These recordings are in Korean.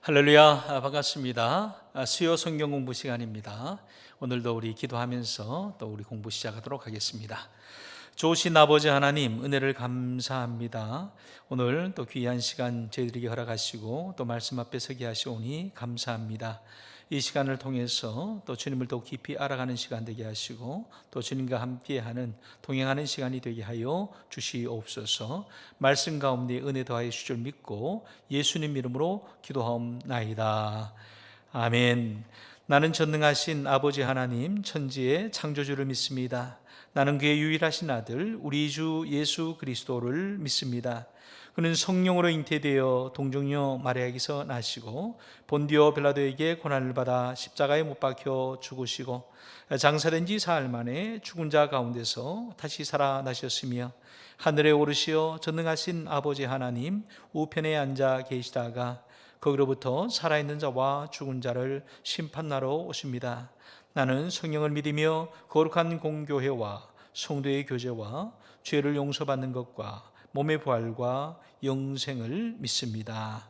할렐루야, 반갑습니다. 수요 성경 공부 시간입니다. 오늘도 우리 기도하면서 또 우리 공부 시작하도록 하겠습니다. 좋으신 아버지 하나님, 은혜를 감사합니다. 오늘 또 귀한 시간 저희들에게 허락하시고 또 말씀 앞에 서게 하시오니 감사합니다. 이 시간을 통해서 또 주님을 더 깊이 알아가는 시간 되게 하시고 또 주님과 함께하는 동행하는 시간이 되게 하여 주시옵소서. 말씀 가운데 은혜 더하여 주실 줄 믿고 예수님 이름으로 기도하옵나이다. 아멘. 나는 전능하신 아버지 하나님, 천지의 창조주를 믿습니다. 나는 그의 유일하신 아들 우리 주 예수 그리스도를 믿습니다. 그는 성령으로 잉태되어 동정녀 마리아에게서 나시고 본디오 빌라도에게 고난을 받아 십자가에 못 박혀 죽으시고 장사된 지 사흘 만에 죽은 자 가운데서 다시 살아나셨으며 하늘에 오르시어 전능하신 아버지 하나님 우편에 앉아 계시다가 거기로부터 살아있는 자와 죽은 자를 심판하러 오십니다. 나는 성령을 믿으며 거룩한 공교회와 성도의 교제와 죄를 용서받는 것과 몸의 부활과 영생을 믿습니다.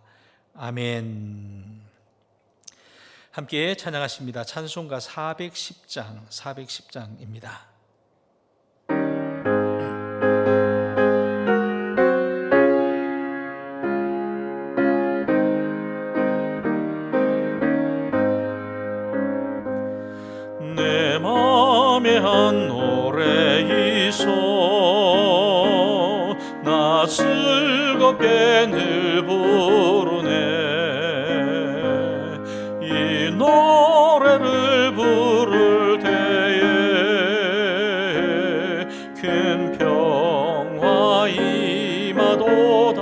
아멘. 함께 찬양하십니다. 찬송가 410장입니다. 내 맘에 한 노래 있어 나 즐겁게 늘 부르네. 이 노래를 부를 때에 큰 평화 임하도다.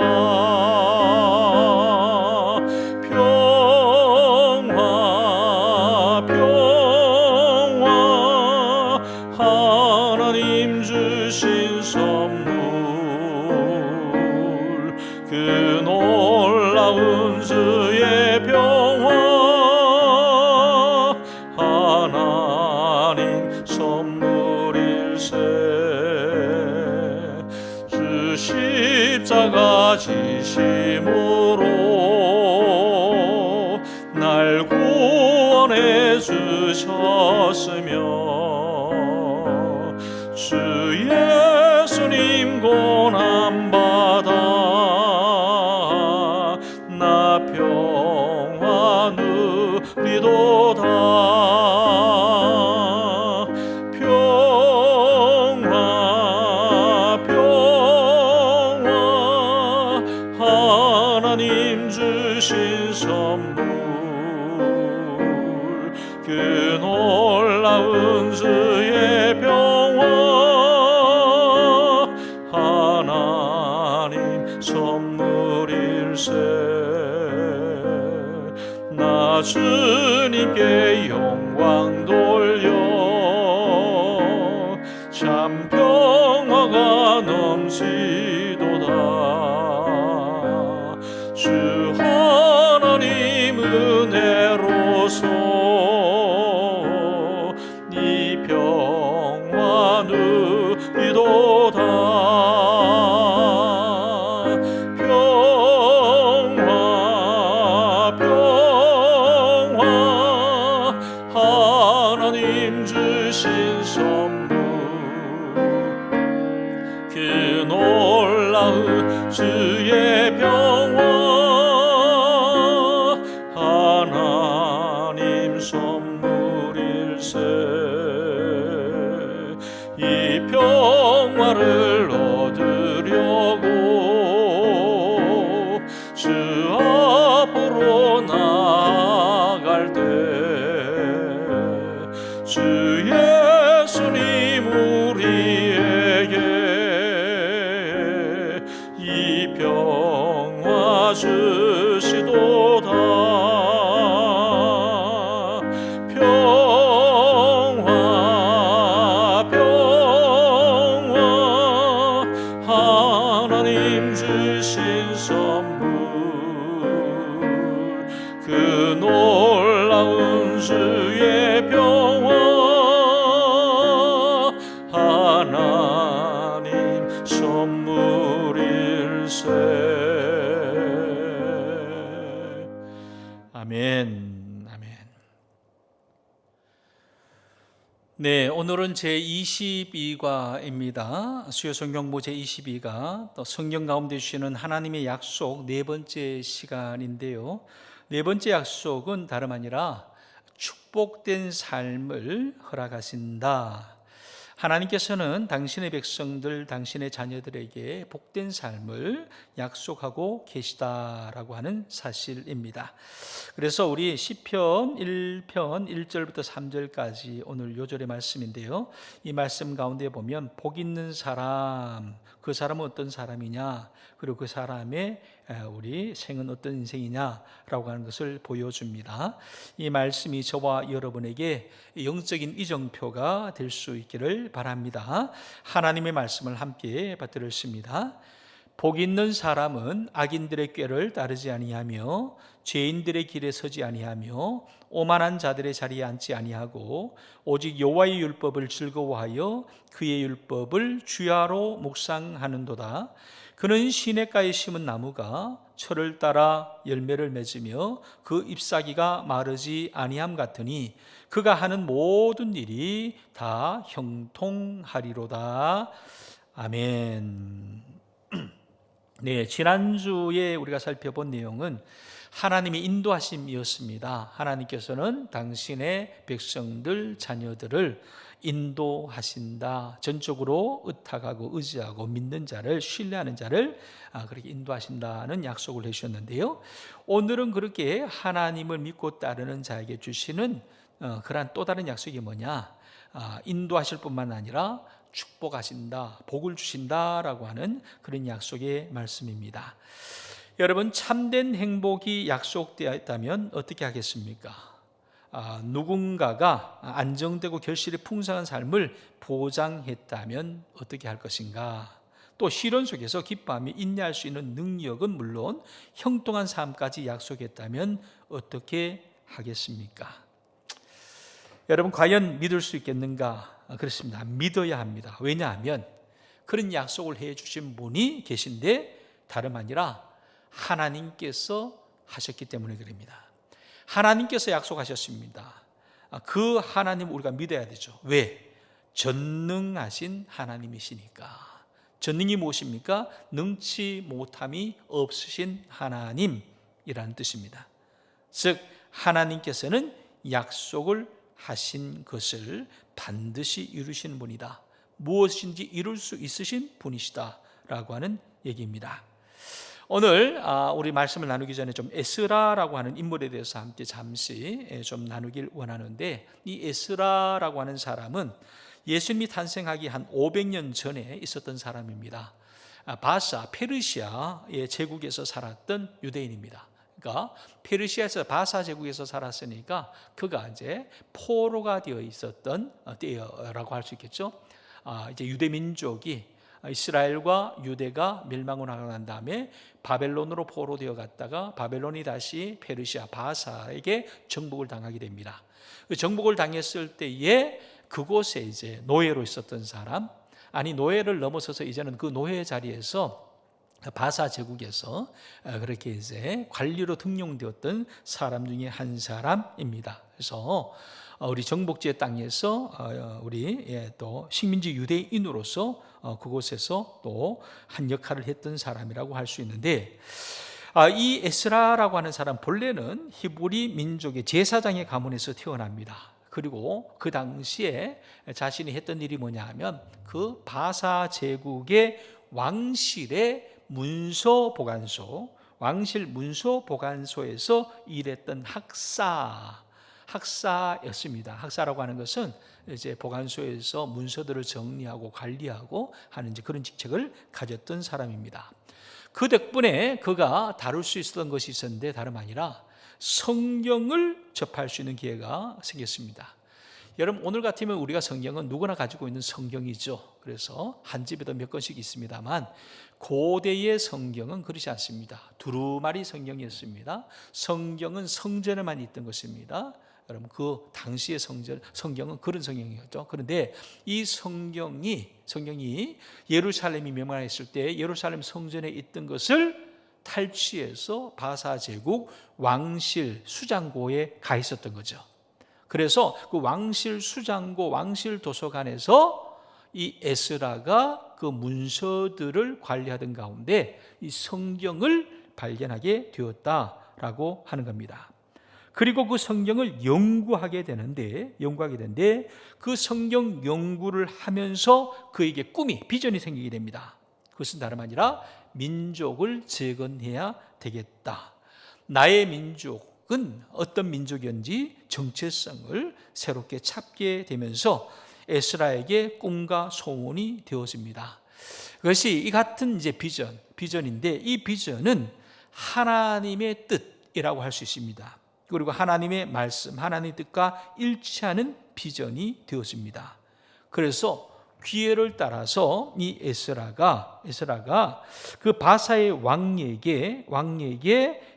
평화 평화 하나님 주신 선물 그 놀라운 주의 평화 하나님 선물일세. 주 십자가 지심으로 날 구원해 주셨으며 주 예수님 고난받아 나 평화 누리도다. 평화 평화 하나님 주신 선물 그 놀라운 주의 평화 하나님 선물일세. 나 주님께 영광 돌려 참 평화가 넘치도다. 주 하나님 은혜로서 이 평화 누리도다. 평화 평화 하나님 주신 선물 그 놀라운 주의 평화 하나 평화 하나님 주신 선물 그 놀라운 주의 평화 하나님 선물일세. 아멘. 아멘. 네, 오늘은 제22과입니다. 수요 성경부 제22가 또 성경 가운데 주시는 하나님의 약속 네 번째 시간인데요. 네 번째 약속은 다름 아니라 축복된 삶을 허락하신다. 하나님께서는 당신의 백성들, 당신의 자녀들에게 복된 삶을 약속하고 계시다라고 하는 사실입니다. 그래서 우리 시편 1편 1절부터 3절까지 오늘 요절의 말씀인데요. 이 말씀 가운데 보면 복 있는 사람, 그 사람은 어떤 사람이냐, 그리고 그 사람의 우리 생은 어떤 인생이냐라고 하는 것을 보여줍니다. 이 말씀이 저와 여러분에게 영적인 이정표가 될 수 있기를 바랍니다. 하나님의 말씀을 함께 받들었습니다. 복 있는 사람은 악인들의 꾀를 따르지 아니하며 죄인들의 길에 서지 아니하며 오만한 자들의 자리에 앉지 아니하고 오직 여호와의 율법을 즐거워하여 그의 율법을 주야로 묵상하는도다. 그는 시냇가에 심은 나무가 철을 따라 열매를 맺으며 그 잎사귀가 마르지 아니함 같으니 그가 하는 모든 일이 다 형통하리로다. 아멘. 네, 지난주에 우리가 살펴본 내용은 하나님의 인도하심이었습니다. 하나님께서는 당신의 백성들, 자녀들을 인도하신다. 전적으로 의탁하고 의지하고 믿는 자를, 신뢰하는 자를 그렇게 인도하신다는 약속을 해주셨는데요. 오늘은 그렇게 하나님을 믿고 따르는 자에게 주시는 그러한 또 다른 약속이 뭐냐? 인도하실 뿐만 아니라 축복하신다, 복을 주신다라고 하는 그런 약속의 말씀입니다. 여러분, 참된 행복이 약속되어 있다면 어떻게 하겠습니까? 누군가가 안정되고 결실이 풍성한 삶을 보장했다면 어떻게 할 것인가? 또 시련 속에서 기뻐하며 인내할 수 있는 능력은 물론 형통한 삶까지 약속했다면 어떻게 하겠습니까? 여러분, 과연 믿을 수 있겠는가? 그렇습니다. 믿어야 합니다. 왜냐하면 그런 약속을 해주신 분이 계신데 다름 아니라 하나님께서 하셨기 때문에 그럽니다. 하나님께서 약속하셨습니다. 그 하나님 우리가 믿어야 되죠. 왜? 전능하신 하나님이시니까. 전능이 무엇입니까? 능치 못함이 없으신 하나님이라는 뜻입니다. 즉 하나님께서는 약속을 하신 것을 반드시 이루시는 분이다. 무엇인지 이룰 수 있으신 분이시다라고 하는 얘기입니다. 오늘 우리 말씀을 나누기 전에 좀 에스라라고 하는 인물에 대해서 함께 잠시 좀 나누길 원하는데, 이 에스라라고 하는 사람은 예수님이 탄생하기 한 500년 전에 있었던 사람입니다. 바사, 페르시아의 제국에서 살았던 유대인입니다. 그러니까 페르시아에서 바사 제국에서 살았으니까 그가 이제 포로가 되어 있었던 때라고 할 수 있겠죠. 이제 유대 민족이 이스라엘과 유대가 멸망을 하고 난 다음에 바벨론으로 포로되어 갔다가 바벨론이 다시 페르시아 바사에게 정복을 당하게 됩니다. 그 정복을 당했을 때에 그곳에 이제 노예로 있었던 사람, 아니 노예를 넘어서서 이제는 그 노예 자리에서 바사 제국에서 그렇게 이제 관리로 등용되었던 사람 중에 한 사람입니다. 그래서 우리 정복지의 땅에서 우리 또 식민지 유대인으로서 그곳에서 또 한 역할을 했던 사람이라고 할 수 있는데, 이 에스라라고 하는 사람 본래는 히브리 민족의 제사장의 가문에서 태어납니다. 그리고 그 당시에 자신이 했던 일이 뭐냐 하면 그 바사 제국의 왕실의 문서 보관소, 왕실 문서 보관소에서 일했던 학사였습니다. 학사라고 하는 것은 이제 보관소에서 문서들을 정리하고 관리하고 하는 이제 그런 직책을 가졌던 사람입니다. 그 덕분에 그가 다룰 수 있었던 것이 있었는데 다름 아니라 성경을 접할 수 있는 기회가 생겼습니다. 여러분, 오늘 같으면 우리가 성경은 누구나 가지고 있는 성경이죠. 그래서 한 집에도 몇 권씩 있습니다만 고대의 성경은 그렇지 않습니다. 두루마리 성경이었습니다. 성경은 성전에만 있던 것입니다. 여러분, 그 당시의 성경은 그런 성경이었죠. 그런데 이 성경이 예루살렘이 멸망했을 때 예루살렘 성전에 있던 것을 탈취해서 바사 제국 왕실 수장고에 가 있었던 거죠. 그래서 그 왕실 수장고, 왕실 도서관에서 이 에스라가 그 문서들을 관리하던 가운데 이 성경을 발견하게 되었다라고 하는 겁니다. 그리고 그 성경을 연구하게 되는데 그 성경 연구를 하면서 그에게 꿈이, 비전이 생기게 됩니다. 그것은 다름 아니라 민족을 재건해야 되겠다. 나의 민족은 어떤 민족이었는지 정체성을 새롭게 찾게 되면서 에스라에게 꿈과 소원이 되어집니다. 그것이 이 같은 이제 비전인데 이 비전은 하나님의 뜻이라고 할 수 있습니다. 그리고 하나님의 말씀, 하나님의 뜻과 일치하는 비전이 되었습니다. 그래서 기회를 따라서 이 에스라가 그 바사의 왕에게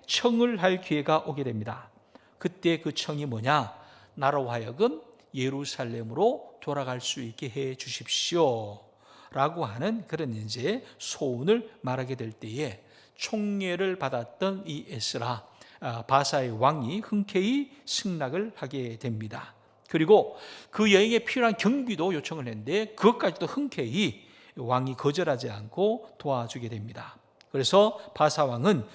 청을 할 기회가 오게 됩니다. 그때 그 청이 뭐냐? 나로 하여금 예루살렘으로 돌아갈 수 있게 해 주십시오 라고 하는 그런 이제 소원을 말하게 될 때에 총애를 받았던 이 에스라, 바사의 왕이 흔쾌히 승낙을 하게 됩니다. 그리고 그 여행에 필요한 경비도 요청을 했는데 그것까지도 흔쾌히 왕이 거절하지 않고 도와주게 됩니다. 그래서 바사 왕은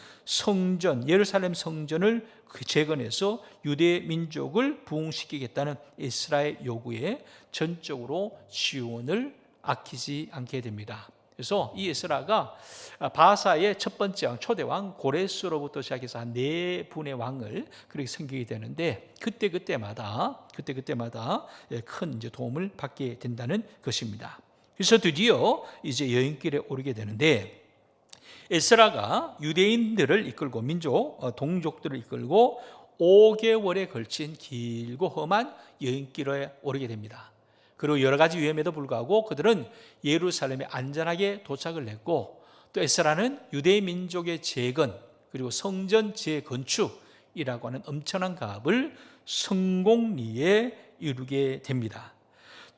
예루살렘 성전을 재건해서 유대 민족을 부흥시키겠다는 에스라의 요구에 전적으로 지원을 아끼지 않게 됩니다. 그래서 이 에스라가 바사의 첫 번째 왕, 초대왕 고레스로부터 시작해서 한 4분의 왕을 그렇게 섬기게 되는데 그때마다 큰 이제 도움을 받게 된다는 것입니다. 그래서 드디어 이제 여행길에 오르게 되는데 에스라가 유대인들을 이끌고 동족들을 이끌고 5개월에 걸친 길고 험한 여행길에 오르게 됩니다. 그리고 여러 가지 위험에도 불구하고 그들은 예루살렘에 안전하게 도착을 했고 또 에스라는 유대 민족의 재건 그리고 성전 재건축이라고 하는 엄청난 가업을 성공리에 이루게 됩니다.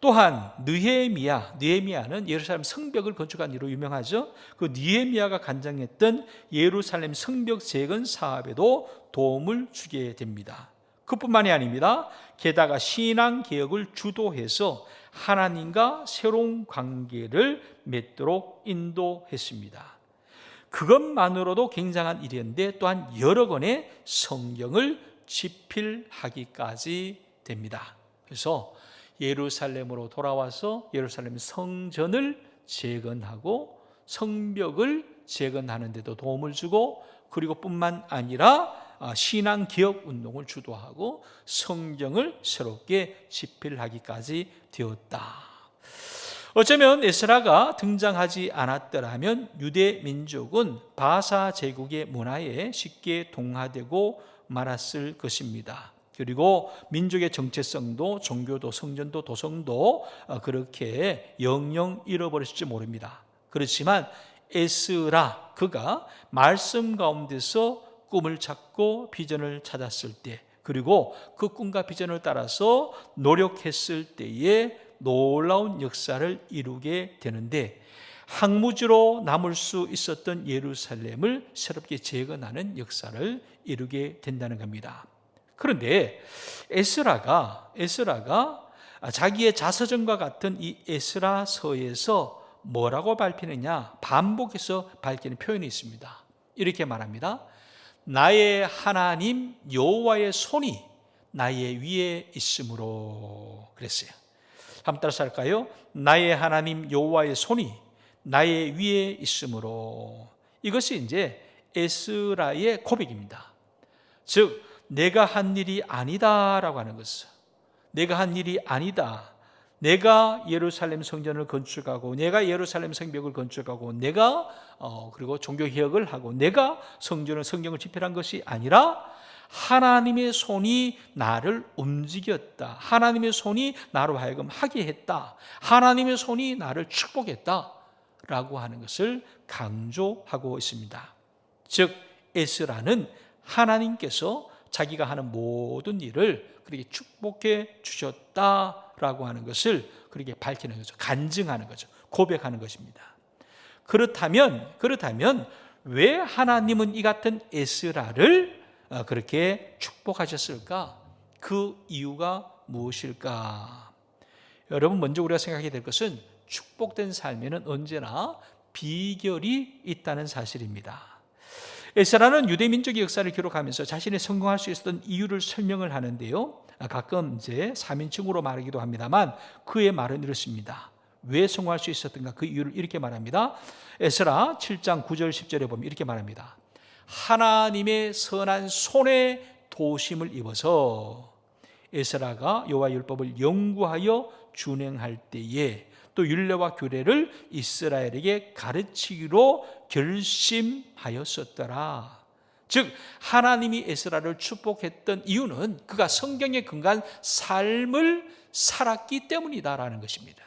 또한 느헤미야는 예루살렘 성벽을 건축한 이로 유명하죠. 그 느헤미야가 간장했던 예루살렘 성벽 재건 사업에도 도움을 주게 됩니다. 그뿐만이 아닙니다. 게다가 신앙 개혁을 주도해서 하나님과 새로운 관계를 맺도록 인도했습니다. 그것만으로도 굉장한 일이었는데 또한 여러 권의 성경을 집필하기까지 됩니다. 그래서 예루살렘으로 돌아와서 예루살렘 성전을 재건하고 성벽을 재건하는 데도 도움을 주고 그리고 뿐만 아니라 신앙 개혁 운동을 주도하고 성경을 새롭게 집필하기까지 되었다. 어쩌면 에스라가 등장하지 않았더라면 유대 민족은 바사 제국의 문화에 쉽게 동화되고 말았을 것입니다. 그리고 민족의 정체성도 종교도 성전도 도성도 그렇게 영영 잃어버렸을지 모릅니다. 그렇지만 에스라 그가 말씀 가운데서 꿈을 찾고 비전을 찾았을 때 그리고 그 꿈과 비전을 따라서 노력했을 때에 놀라운 역사를 이루게 되는데 항무지로 남을 수 있었던 예루살렘을 새롭게 재건하는 역사를 이루게 된다는 겁니다. 그런데 에스라가 자기의 자서전과 같은 이 에스라서에서 뭐라고 밝히느냐? 반복해서 밝히는 표현이 있습니다. 이렇게 말합니다. 나의 하나님 여호와의 손이 나의 위에 있으므로 그랬어요. 한번 따라서 할까요? 나의 하나님 여호와의 손이 나의 위에 있으므로. 이것이 이제 에스라의 고백입니다. 즉 내가 한 일이 아니다라고 하는 것은, 내가 한 일이 아니다. 내가 예루살렘 성전을 건축하고, 내가 예루살렘 성벽을 건축하고, 내가 그리고 종교개혁을 하고, 내가 성경을 집필한 것이 아니라 하나님의 손이 나를 움직였다. 하나님의 손이 나로 하여금 하게 했다. 하나님의 손이 나를 축복했다 라고 하는 것을 강조하고 있습니다. 즉 에스라는 하나님께서 자기가 하는 모든 일을 그렇게 축복해 주셨다라고 하는 것을 그렇게 밝히는 거죠. 간증하는 거죠. 고백하는 것입니다. 그렇다면 왜 하나님은 이 같은 에스라를 그렇게 축복하셨을까? 그 이유가 무엇일까? 여러분, 먼저 우리가 생각해야 될 것은 축복된 삶에는 언제나 비결이 있다는 사실입니다. 에스라는 유대 민족의 역사를 기록하면서 자신이 성공할 수 있었던 이유를 설명을 하는데요. 가끔 이제 3인칭으로 말하기도 합니다만 그의 말은 이렇습니다. 왜 성공할 수 있었던가? 그 이유를 이렇게 말합니다. 에스라 7장 9절 10절에 보면 이렇게 말합니다. 하나님의 선한 손에 도심을 입어서 에스라가 여호와 율법을 연구하여 준행할 때에 또 율례와 규례를 이스라엘에게 가르치기로 결심하였었더라. 즉 하나님이 에스라를 축복했던 이유는 그가 성경에 근거한 삶을 살았기 때문이다라는 것입니다.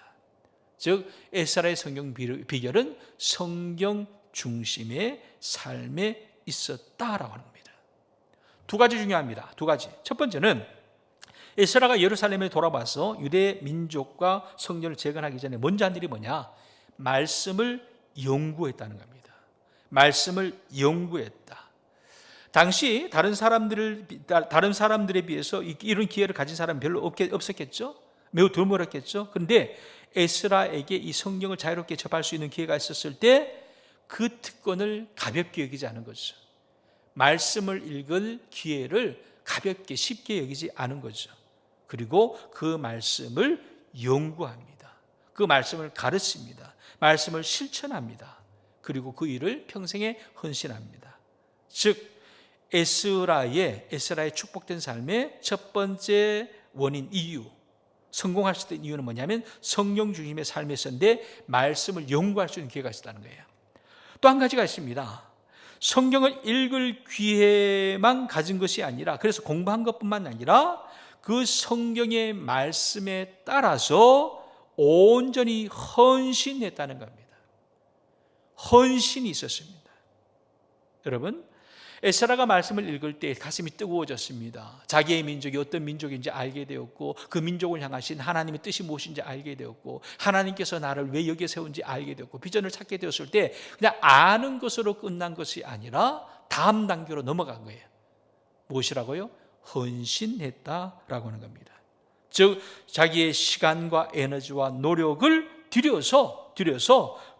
즉 에스라의 성경 비결은 성경 중심의 삶에 있었다라고 하는 겁니다. 두 가지 중요합니다. 두 가지. 첫 번째는 에스라가 예루살렘에 돌아와서 유대 민족과 성전을 재건하기 전에 먼저 한 일이 뭐냐? 말씀을 연구했다는 겁니다. 말씀을 연구했다. 당시 다른 사람들에 비해서 이런 기회를 가진 사람은 별로 없었겠죠? 매우 드물었겠죠? 그런데 에스라에게 이 성경을 자유롭게 접할 수 있는 기회가 있었을 때 그 특권을 가볍게 여기지 않은 거죠. 말씀을 읽을 기회를 가볍게 쉽게 여기지 않은 거죠. 그리고 그 말씀을 연구합니다. 그 말씀을 가르칩니다. 말씀을 실천합니다. 그리고 그 일을 평생에 헌신합니다. 즉 에스라의 축복된 삶의 첫 번째 원인, 이유, 성공할 수 있는 이유는 뭐냐면 성령 중심의 삶이었는데 말씀을 연구할 수 있는 기회가 있었다는 거예요. 또 한 가지가 있습니다. 성경을 읽을 기회만 가진 것이 아니라, 그래서 공부한 것뿐만 아니라 그 성경의 말씀에 따라서 온전히 헌신했다는 겁니다. 헌신이 있었습니다. 여러분, 에스라가 말씀을 읽을 때 가슴이 뜨거워졌습니다. 자기의 민족이 어떤 민족인지 알게 되었고, 그 민족을 향하신 하나님의 뜻이 무엇인지 알게 되었고, 하나님께서 나를 왜 여기에 세운지 알게 되었고, 비전을 찾게 되었을 때 그냥 아는 것으로 끝난 것이 아니라 다음 단계로 넘어간 거예요. 무엇이라고요? 헌신했다라고 하는 겁니다. 즉 자기의 시간과 에너지와 노력을 들여서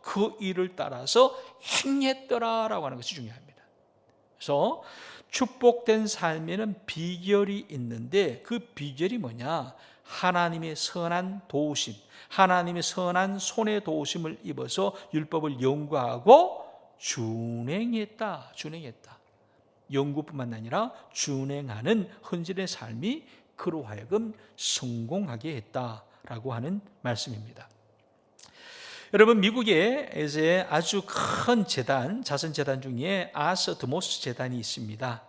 그 일을 따라서 행했더라라고 하는 것이 중요합니다. 그래서 축복된 삶에는 비결이 있는데 그 비결이 뭐냐? 하나님의 선한 도우심, 하나님의 선한 손의 도우심을 입어서 율법을 연구하고 준행했다. 연구뿐만 아니라 준행하는 헌신의 삶이 그로 하여금 성공하게 했다라고 하는 말씀입니다. 여러분, 미국에 이제 아주 큰 재단, 자선재단 중에 아서드모스 재단이 있습니다.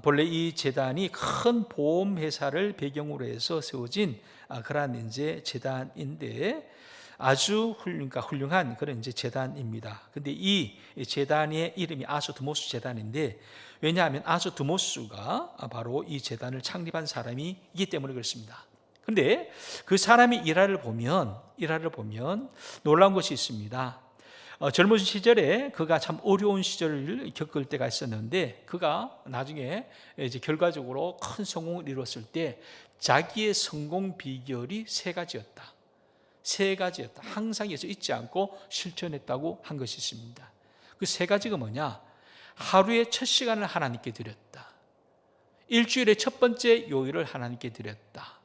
본래 이 재단이 큰 보험회사를 배경으로 해서 세워진 그러한 이제 재단인데 아주 훌륭한 그런 이제 재단입니다. 근데 이 재단의 이름이 아서드모스 재단인데, 왜냐하면 아서드모스가 바로 이 재단을 창립한 사람이기 때문에 그렇습니다. 그런데 그 사람의 일화를 보면 놀라운 것이 있습니다. 젊은 시절에 그가 참 어려운 시절을 겪을 때가 있었는데, 그가 나중에 이제 결과적으로 큰 성공을 이뤘을 때 자기의 성공 비결이 세 가지였다. 항상 잊지 않고 실천했다고 한 것이 있습니다. 그 세 가지가 뭐냐? 하루에 첫 시간을 하나님께 드렸다. 일주일에 첫 번째 요일을 하나님께 드렸다.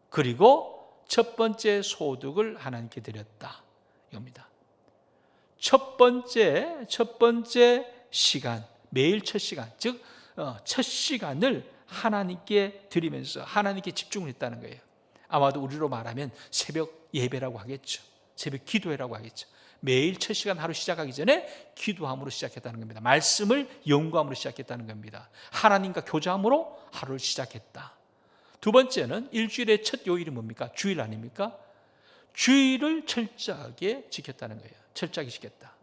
그리고 첫 번째 소득을 하나님께 드렸다. 이겁니다. 첫 번째 시간, 매일 첫 시간, 즉 첫 시간을 하나님께 드리면서 하나님께 집중을 했다는 거예요. 아마도 우리로 말하면 새벽 예배라고 하겠죠. 새벽 기도회라고 하겠죠. 매일 첫 시간 하루 시작하기 전에 기도함으로 시작했다는 겁니다. 말씀을 연구함으로 시작했다는 겁니다. 하나님과 교제함으로 하루를 시작했다. 두 번째는 일주일의 첫 요일이 뭡니까? 주일 아닙니까? 주일을 철저하게 지켰다는 거예요. 철저하게 지켰다.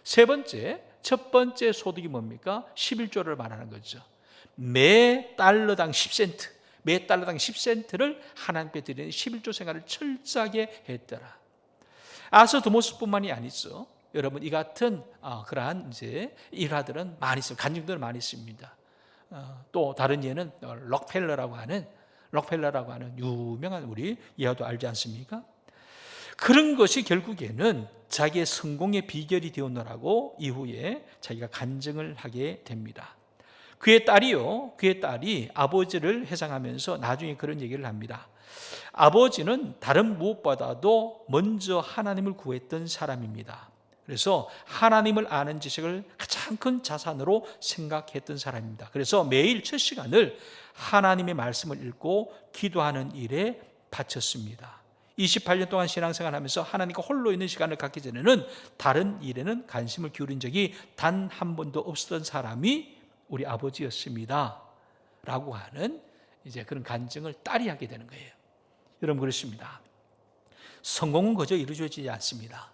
세 번째, 첫 번째 소득이 뭡니까? 11조를 말하는 거죠. 매 달러당 10센트, 매 달러당 10센트를 하나님께 드리는 11조 생활을 철저하게 했더라. 아서드모스뿐만이 아니죠. 여러분 이 같은 그러한 이제 일화들은 많이 있어요. 간증들은 많이 있습니다. 또 다른 예는 록펠러라고 하는 유명한 우리 예화도 알지 않습니까? 그런 것이 결국에는 자기의 성공의 비결이 되었노라고 이후에 자기가 간증을 하게 됩니다. 그의 딸이 아버지를 회상하면서 나중에 그런 얘기를 합니다. 아버지는 다른 무엇보다도 먼저 하나님을 구했던 사람입니다. 그래서 하나님을 아는 지식을 가장 큰 자산으로 생각했던 사람입니다. 그래서 매일 첫 시간을 하나님의 말씀을 읽고 기도하는 일에 바쳤습니다. 28년 동안 신앙생활하면서 하나님과 홀로 있는 시간을 갖기 전에는 다른 일에는 관심을 기울인 적이 단 한 번도 없었던 사람이 우리 아버지였습니다. 라고 하는 이제 그런 간증을 딸이 하게 되는 거예요. 여러분 그렇습니다. 성공은 그저 이루어지지 않습니다.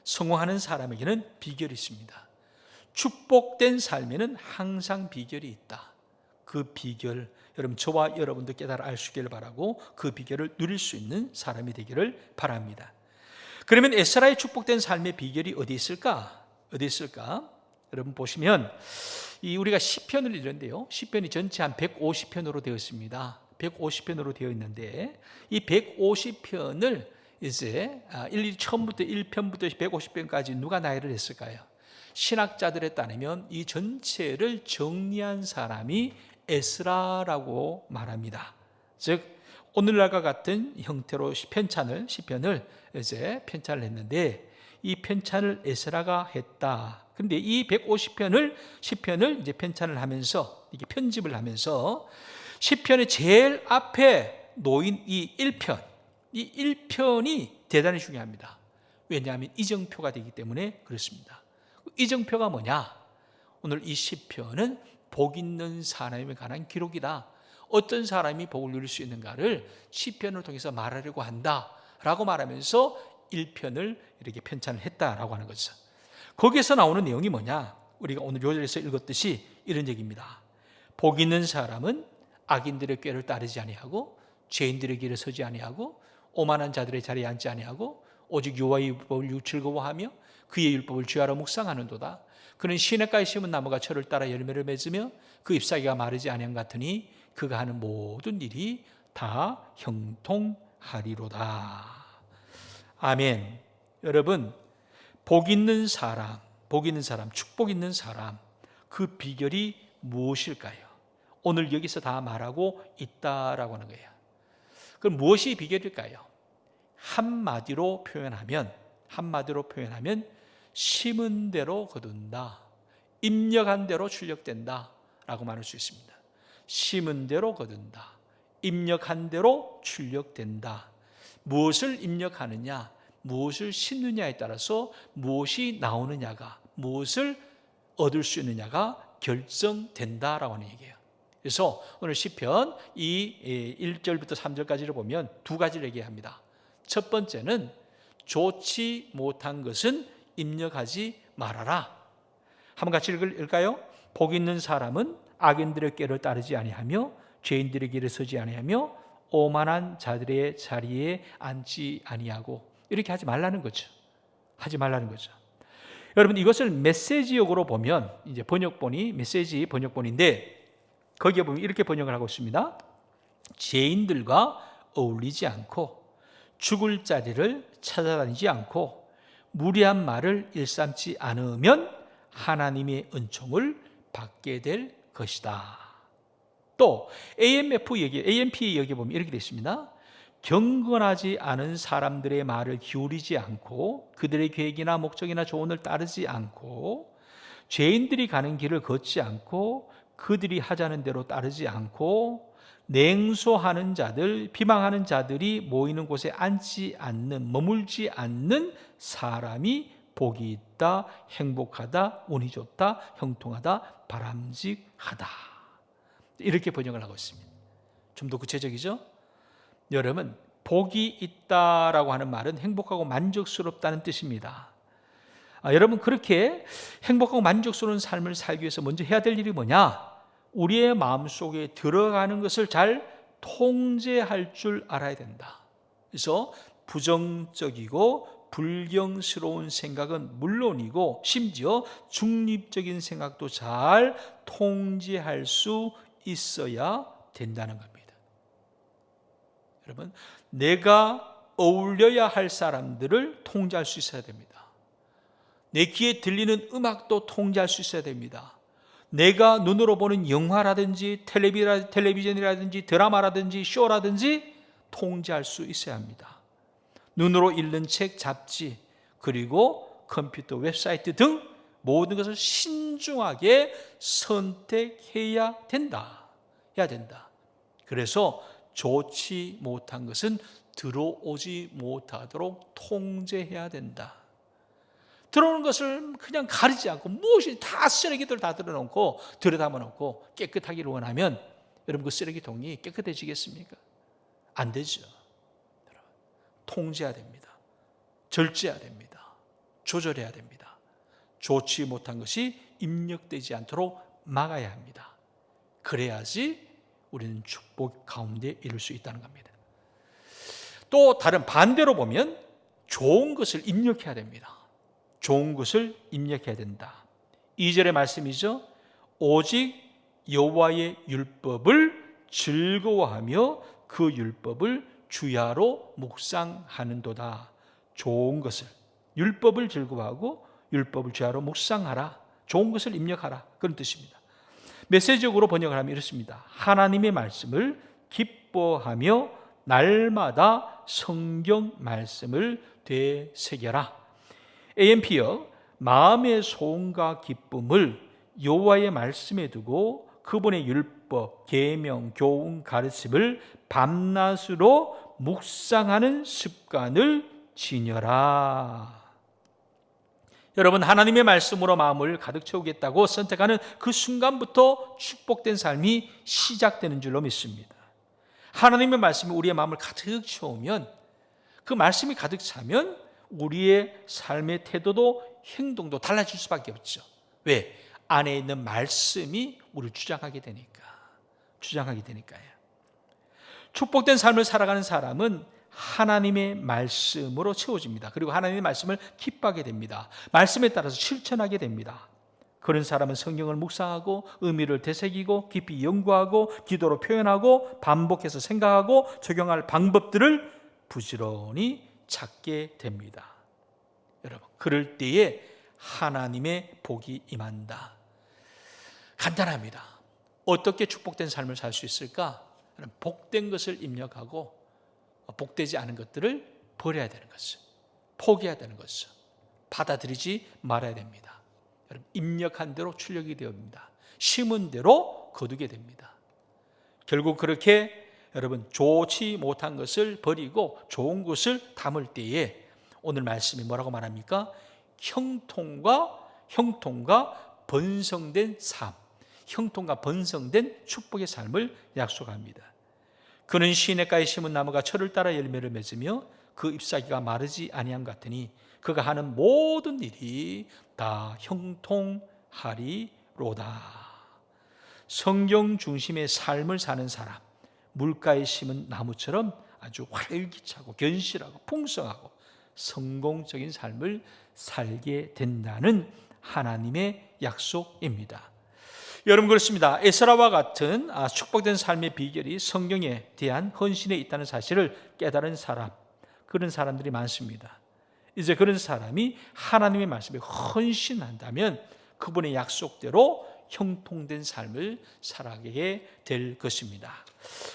성공하는 사람에게는 비결이 있습니다. 축복된 삶에는 항상 비결이 있다. 그 비결 여러분 저와 여러분도 깨달아 알 수 있기를 바라고 그 비결을 누릴 수 있는 사람이 되기를 바랍니다. 그러면 에스라의 축복된 삶의 비결이 어디 있을까? 여러분 보시면 우리가 시편을 읽는데요. 시편이 전체 한 150편으로 되어 있습니다. 150편으로 되어 있는데 이 150편을 이제 처음부터 1편부터 150편까지 누가 나열을 했을까요? 신학자들에 따르면 이 전체를 정리한 사람이 에스라라고 말합니다. 즉 오늘날과 같은 형태로 시편을 이제 편찬을 했는데 이 편찬을 에스라가 했다. 그런데 이 150편을 이제 편찬을 하면서 이게 편집을 하면서 시편의 제일 앞에 놓인 이 1편, 이 1편이 대단히 중요합니다. 왜냐하면 이정표가 되기 때문에 그렇습니다. 이정표가 뭐냐? 오늘 이 시편은 복 있는 사람에 관한 기록이다. 어떤 사람이 복을 누릴 수 있는가를 시편을 통해서 말하려고 한다라고 말하면서 1편을 이렇게 편찬을 했다라고 하는 거죠. 거기에서 나오는 내용이 뭐냐? 우리가 오늘 요절에서 읽었듯이 이런 얘기입니다. 복 있는 사람은 악인들의 꾀를 따르지 아니하고 죄인들의 길에 서지 아니하고 오만한 자들의 자리에 앉지 아니하고 오직 여호와의 율법을 즐거워하며 그의 율법을 주야로 묵상하는도다. 그는 시냇가에 심은 나무가 철을 따라 열매를 맺으며 그 잎사귀가 마르지 아니함 같으니 그가 하는 모든 일이 다 형통하리로다. 아멘. 여러분 복 있는 사람, 축복 있는 사람 그 비결이 무엇일까요? 오늘 여기서 다 말하고 있다라고 하는 거예요. 그럼 무엇이 비결일까요? 한마디로 표현하면 심은 대로 거둔다. 입력한 대로 출력된다 라고 말할 수 있습니다. 심은 대로 거둔다. 입력한 대로 출력된다. 무엇을 입력하느냐, 무엇을 심느냐에 따라서 무엇이 나오느냐가, 무엇을 얻을 수 있느냐가 결정된다라고 하는 얘기예요. 그래서 오늘 시편 이 1절부터 3절까지를 보면 두 가지를 얘기합니다. 첫 번째는 좋지 못한 것은 입력하지 말아라. 한번 같이 읽을까요? 복 있는 사람은 악인들의 꾀를 따르지 아니하며 죄인들의 길에 서지 아니하며 오만한 자들의 자리에 앉지 아니하고 이렇게 하지 말라는 거죠. 여러분 이것을 메시지역으로 보면 이제 번역본이 메시지 번역본인데 거기에 보면 이렇게 번역을 하고 있습니다. 죄인들과 어울리지 않고 죽을 자리를 찾아다니지 않고 무리한 말을 일삼지 않으면 하나님의 은총을 받게 될 것이다. 또 AMP 여기 보면 이렇게 되어 있습니다. 경건하지 않은 사람들의 말을 기울이지 않고 그들의 계획이나 목적이나 조언을 따르지 않고 죄인들이 가는 길을 걷지 않고 그들이 하자는 대로 따르지 않고 냉소하는 자들, 비방하는 자들이 모이는 곳에 앉지 않는, 머물지 않는 사람이 복이 있다, 행복하다, 운이 좋다, 형통하다, 바람직하다. 이렇게 번역을 하고 있습니다. 좀 더 구체적이죠? 여러분, 복이 있다라고 하는 말은 행복하고 만족스럽다는 뜻입니다. 여러분, 그렇게 행복하고 만족스러운 삶을 살기 위해서 먼저 해야 될 일이 뭐냐? 우리의 마음속에 들어가는 것을 잘 통제할 줄 알아야 된다. 그래서 부정적이고 불경스러운 생각은 물론이고 심지어 중립적인 생각도 잘 통제할 수 있어야 된다는 겁니다. 여러분, 내가 어울려야 할 사람들을 통제할 수 있어야 됩니다. 내 귀에 들리는 음악도 통제할 수 있어야 됩니다. 내가 눈으로 보는 영화라든지 텔레비전이라든지 드라마라든지 쇼라든지 통제할 수 있어야 합니다. 눈으로 읽는 책, 잡지, 그리고 컴퓨터, 웹사이트 등 모든 것을 신중하게 선택해야 된다. 해야 된다. 그래서 좋지 못한 것은 들어오지 못하도록 통제해야 된다. 들어오는 것을 그냥 가리지 않고 무엇이 다 쓰레기들 다 들어놓고 들여다봐놓고 깨끗하기를 원하면 여러분 그 쓰레기통이 깨끗해지겠습니까? 안 되죠. 통제해야 됩니다. 절제해야 됩니다. 조절해야 됩니다. 좋지 못한 것이 입력되지 않도록 막아야 합니다. 그래야지 우리는 축복 가운데 이룰 수 있다는 겁니다. 또 다른 반대로 보면 좋은 것을 입력해야 됩니다. 좋은 것을 입력해야 된다. 2절의 말씀이죠. 오직 여호와의 율법을 즐거워하며 그 율법을 주야로 묵상하는도다. 좋은 것을, 율법을 즐거워하고 율법을 주야로 묵상하라. 좋은 것을 입력하라. 그런 뜻입니다. 메시지적으로 번역을 하면 이렇습니다. 하나님의 말씀을 기뻐하며 날마다 성경 말씀을 되새겨라. AMP역 마음의 소원과 기쁨을 여호와의 말씀에 두고 그분의 율법, 계명, 교훈, 가르침을 밤낮으로 묵상하는 습관을 지녀라. 여러분, 하나님의 말씀으로 마음을 가득 채우겠다고 선택하는 그 순간부터 축복된 삶이 시작되는 줄로 믿습니다. 하나님의 말씀이 우리의 마음을 가득 채우면, 그 말씀이 가득 차면 우리의 삶의 태도도 행동도 달라질 수밖에 없죠. 왜? 안에 있는 말씀이 우리를 주장하게 되니까요. 축복된 삶을 살아가는 사람은 하나님의 말씀으로 채워집니다. 그리고 하나님의 말씀을 기뻐하게 됩니다. 말씀에 따라서 실천하게 됩니다. 그런 사람은 성경을 묵상하고 의미를 되새기고 깊이 연구하고 기도로 표현하고 반복해서 생각하고 적용할 방법들을 부지런히 찾게 됩니다. 여러분, 그럴 때에 하나님의 복이 임한다. 간단합니다. 어떻게 축복된 삶을 살 수 있을까? 복된 것을 입력하고 복되지 않은 것들을 버려야 되는 것을, 포기해야 되는 것을 받아들이지 말아야 됩니다. 여러분, 입력한 대로 출력이 되옵니다. 심은 대로 거두게 됩니다. 결국 그렇게 여러분 좋지 못한 것을 버리고 좋은 것을 담을 때에 오늘 말씀이 뭐라고 말합니까? 형통과 번성된 삶, 형통과 번성된 축복의 삶을 약속합니다. 그는 시냇가에 심은 나무가 철을 따라 열매를 맺으며 그 잎사귀가 마르지 아니함 같으니 그가 하는 모든 일이 다 형통하리로다. 성경 중심의 삶을 사는 사람, 물가에 심은 나무처럼 아주 활기차고 견실하고 풍성하고 성공적인 삶을 살게 된다는 하나님의 약속입니다. 여러분, 그렇습니다. 에스라와 같은 축복된 삶의 비결이 성경에 대한 헌신에 있다는 사실을 깨달은 사람, 그런 사람들이 많습니다. 이제 그런 사람이 하나님의 말씀에 헌신한다면 그분의 약속대로 형통된 삶을 살아가게 될 것입니다.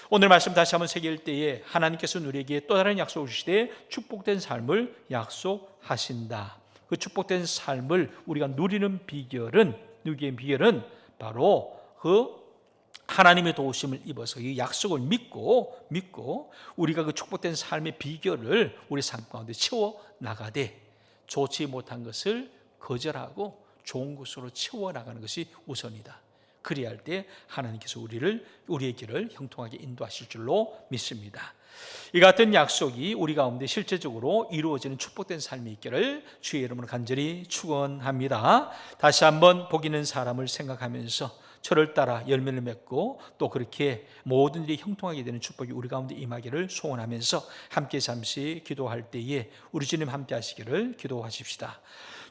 오늘 말씀 다시 한번 새길 때에 하나님께서는 우리에게 또 다른 약속을 주시되 축복된 삶을 약속하신다. 그 축복된 삶을 우리가 누리는 비결은 바로 그 하나님의 도우심을 입어서 이 약속을 믿고 우리가 그 축복된 삶의 비결을 우리 삶 가운데 채워 나가되 좋지 못한 것을 거절하고 좋은 것으로 채워 나가는 것이 우선이다. 그리할 때 하나님께서 우리의 길을 형통하게 인도하실 줄로 믿습니다. 이 같은 약속이 우리 가운데 실제적으로 이루어지는 축복된 삶이 있기를 주의 이름으로 간절히 축원합니다. 다시 한번 복 있는 사람을 생각하면서 저를 따라 열매를 맺고 또 그렇게 모든 일이 형통하게 되는 축복이 우리 가운데 임하기를 소원하면서 함께 잠시 기도할 때에 우리 주님 함께 하시기를 기도하십시다.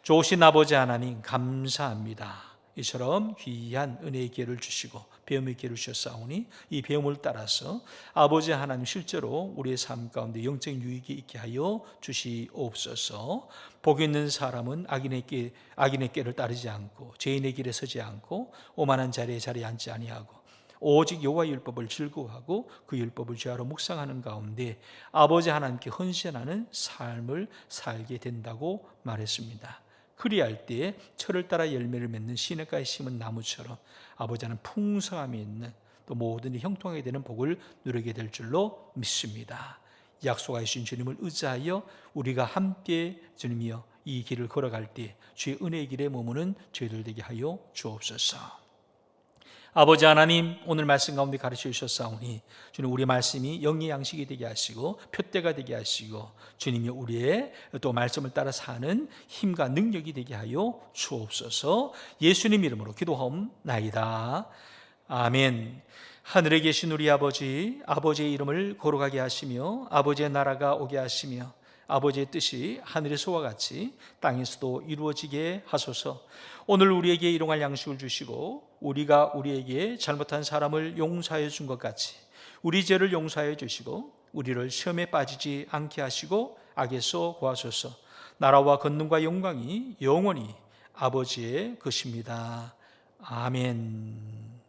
좋으신 아버지 하나님 감사합니다. 이처럼 귀한 은혜의 기회를 주시고 배움의 기회를 주셨사오니 이 배움을 따라서 아버지 하나님 실제로 우리의 삶 가운데 영적인 유익이 있게 하여 주시옵소서. 복 있는 사람은 악인의 길을 따르지 않고 죄인의 길에 서지 않고 오만한 자리에 앉지 아니하고 오직 여호와의 율법을 즐거워하고 그 율법을 죄하러 묵상하는 가운데 아버지 하나님께 헌신하는 삶을 살게 된다고 말했습니다. 그리할 때에 철을 따라 열매를 맺는 시냇가에 심은 나무처럼 아버지 하나님 풍성함이 있는 또 모든 일이 형통하게 되는 복을 누리게 될 줄로 믿습니다. 약속하신 주님을 의지하여 우리가 함께 주님이여 이 길을 걸어갈 때 주의 은혜의 길에 머무는 저희들 되게 하여 주옵소서. 아버지 하나님 오늘 말씀 가운데 가르쳐 주셨사오니 주님 우리 말씀이 영의 양식이 되게 하시고 표대가 되게 하시고 주님이 우리의 또 말씀을 따라 사는 힘과 능력이 되게 하여 주옵소서. 예수님 이름으로 기도하옵나이다. 아멘. 하늘에 계신 우리 아버지, 아버지의 이름을 거룩하게 하시며 아버지의 나라가 오게 하시며 아버지의 뜻이 하늘에서와 같이 땅에서도 이루어지게 하소서. 오늘 우리에게 일용할 양식을 주시고 우리가 우리에게 잘못한 사람을 용서하여 준 것 같이 우리 죄를 용서하여 주시고 우리를 시험에 빠지지 않게 하시고 악에서 구하소서. 나라와 권능과 영광이 영원히 아버지의 것입니다. 아멘.